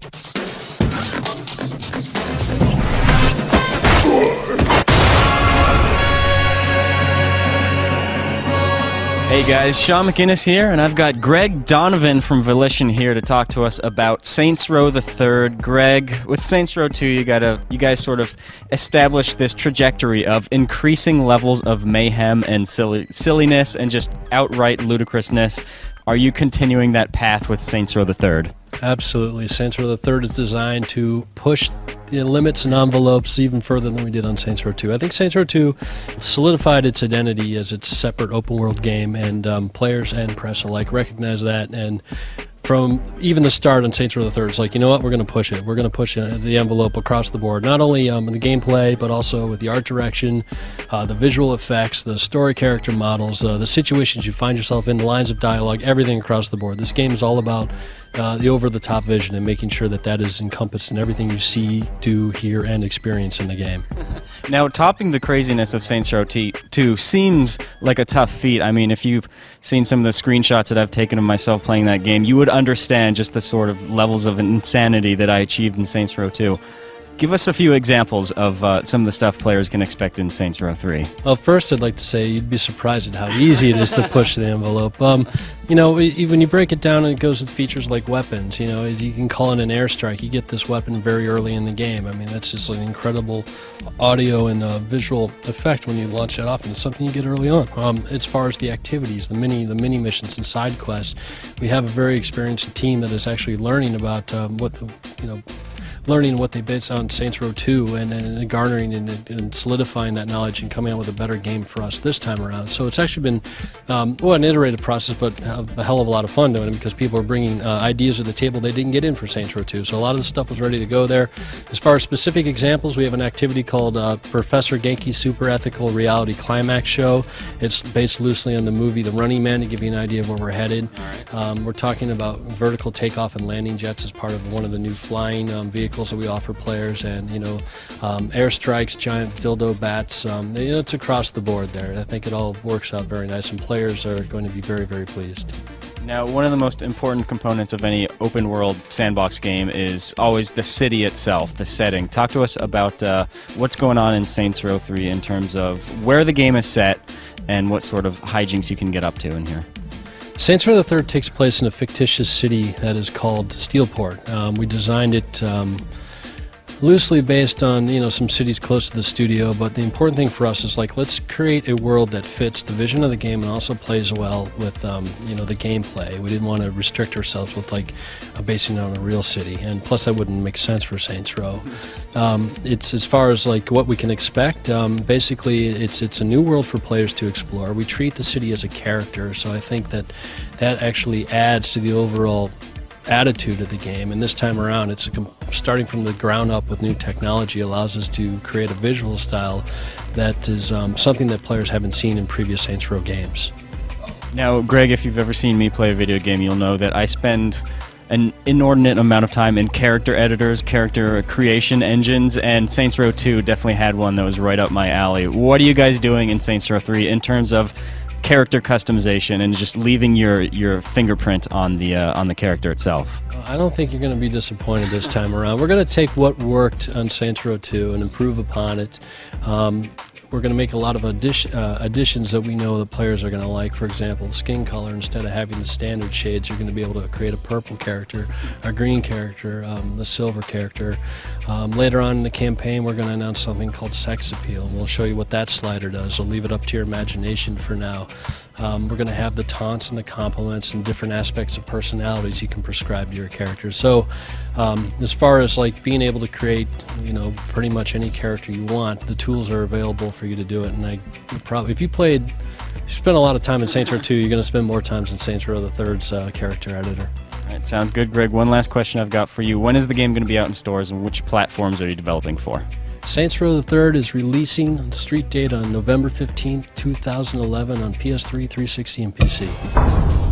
Hey guys, Sean McInnes here, and I've got Greg Donovan from Volition here to talk to us about Saints Row the Third. Greg, with Saints Row 2, you guys sort of established this trajectory of increasing levels of mayhem and silliness and just outright ludicrousness. Are you continuing that path with Saints Row the Third? Absolutely. Saints Row the Third is designed to push the limits and envelopes even further than we did on Saints Row 2. I think Saints Row 2 solidified its identity as its separate open-world game, and players and press alike recognize that. And from even the start on Saints Row the Third, it's like, you know what, we're going to push it. We're going to push the envelope across the board, not only in the gameplay, but also with the art direction, the visual effects, the story character models, the situations you find yourself in, the lines of dialogue, everything across the board. This game is all about the over-the-top vision and making sure that that is encompassed in everything you see, do, hear, and experience in the game. Now, topping the craziness of Saints Row 2 seems like a tough feat. I mean, if you've seen some of the screenshots that I've taken of myself playing that game, you would understand just the sort of levels of insanity that I achieved in Saints Row 2. Give us a few examples of some of the stuff players can expect in Saints Row 3. Well, first I'd like to say you'd be surprised at how easy it is to push the envelope. You know, when you break it down, it goes with features like weapons. You know, you can call it an airstrike. You get this weapon very early in the game. I mean, that's just an incredible audio and visual effect when you launch it off, and it's something you get early on. As far as the activities, the mini missions and side quests, we have a very experienced team that is actually learning about learning what they based on Saints Row 2 and garnering and solidifying that knowledge and coming out with a better game for us this time around. So it's actually been an iterative process, but a hell of a lot of fun doing it because people are bringing ideas to the table they didn't get in for Saints Row 2. So a lot of the stuff was ready to go there. As far as specific examples, we have an activity called Professor Genki's Super Ethical Reality Climax Show. It's based loosely on the movie The Running Man to give you an idea of where we're headed. We're talking about vertical takeoff and landing jets as part of one of the new flying vehicles that we offer players, and airstrikes, giant dildo bats. It's across the board there. I think it all works out very nice, and players are going to be very, very pleased. Now, one of the most important components of any open-world sandbox game is always the city itself, the setting. Talk to us about what's going on in Saints Row 3 in terms of where the game is set and what sort of hijinks you can get up to in here. Saints Row the Third takes place in a fictitious city that is called Steelport. We designed it loosely based on some cities close to the studio, but the important thing for us is let's create a world that fits the vision of the game and also plays well with the gameplay. We didn't want to restrict ourselves with basing it on a real city, and plus that wouldn't make sense for Saints Row. It's as far as what we can expect. Basically, it's a new world for players to explore. We treat the city as a character, so I think that actually adds to the overall attitude of the game, and this time around it's starting from the ground up with new technology allows us to create a visual style that is something that players haven't seen in previous Saints Row games. Now, Greg, if you've ever seen me play a video game, you'll know that I spend an inordinate amount of time in character editors, character creation engines, and Saints Row 2 definitely had one that was right up my alley. What are you guys doing in Saints Row 3 in terms of character customization and just leaving your fingerprint on the character itself? I don't think you're going to be disappointed this time around. We're going to take what worked on Saints Row 2 and improve upon it. We're going to make a lot of additions that we know the players are going to like. For example, skin color. Instead of having the standard shades, you're going to be able to create a purple character, a green character, the silver character. Later on in the campaign, we're going to announce something called Sex Appeal, and we'll show you what that slider does. We'll leave it up to your imagination for now. We're going to have the taunts and the compliments and different aspects of personalities you can prescribe to your character. So as far as being able to create pretty much any character you want, the tools are available for you to do it. And if you spent a lot of time in Saints Row 2, you're going to spend more time in Saints Row the Third's character editor. All right, sounds good, Greg. One last question I've got for you. When is the game going to be out in stores, and which platforms are you developing for? Saints Row the Third is releasing on street date on November 15th, 2011 on PS3, 360, and PC.